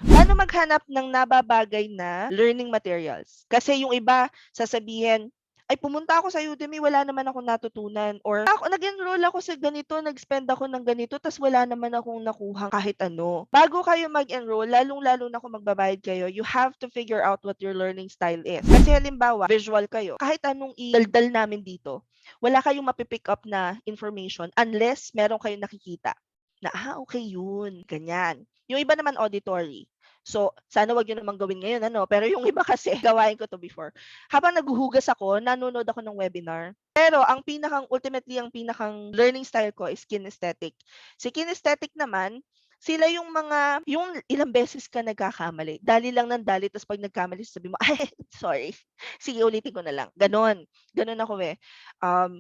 Paano maghanap ng nababagay na learning materials? Kasi yung iba sasabihin, "Ay pumunta ako sa Udemy wala naman akong natutunan," or "Nag-enroll ako sa ganito, nag-spend ako ng ganito tas wala naman akong nakuhang kahit ano." Bago kayo mag-enroll, lalong-lalo na kung magbabayad kayo, you have to figure out what your learning style is. Kasi halimbawa, visual kayo, kahit anong idaldal namin dito, wala kayong mapi-pick up na information unless meron kayong nakikita na, okay yun, ganyan. Yung iba naman auditory. So, sana wag niyo namang gawin ngayon ano, pero yung iba kasi gawain ko 'to before. Habang naghuhugas ako, nanonood ako ng webinar. Pero ang pinakang learning style ko is kinesthetic. Si kinesthetic naman, sila yung ilang beses ka nagkakamali, dali lang ng dali ta's 'pag nagkamali sabi mo, "Ay, sorry, sige ulitin ko na lang." Gano'n, gano'n ako, eh.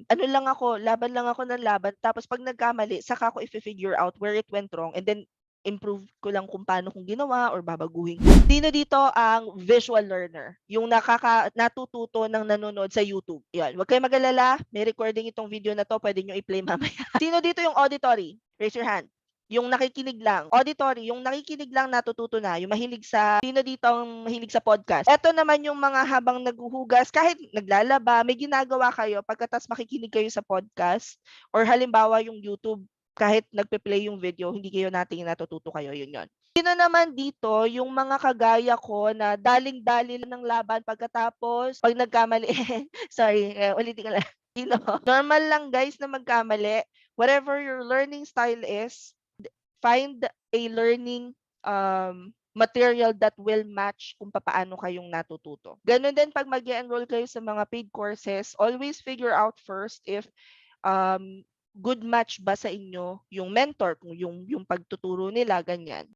Ano lang ako, laban lang ako ng laban tapos 'pag nagkamali saka ko ifi-figure out where it went wrong and then improve ko lang kung paano kong ginawa or babaguhin ko. Sino dito ang visual learner? Yung natututo ng nanonood sa YouTube? 'Yan, huwag kayong mag-alala, may recording itong video na 'to, puwede niyo i-play mamaya. Sino dito yung auditory? Raise your hand. Yung nakikinig lang. Auditory, yung nakikinig lang natututo na, yung mahilig sa sino dito ang mahilig sa podcast? Eto naman yung mga habang naghuhugas, kahit naglalaba, may ginagawa kayo pagkatapos makikinig kayo sa podcast or halimbawa yung YouTube, kahit nagpe-play yung video, hindi kayo natingin natututo kayo, yun yun. Sino naman dito yung mga kagaya ko na daling-dali lang ng laban pagkatapos 'pag nagkamali sorry, ulitin ko lang. Sino? Normal lang guys na magkamali. Whatever your learning style is, find a learning material that will match kung papaano kayong natututo. Gano'n din 'pag mag-e-enroll kayo sa mga paid courses, always figure out first if um, good match ba sa inyo yung mentor, kung yung pagtuturo nila, ganyan.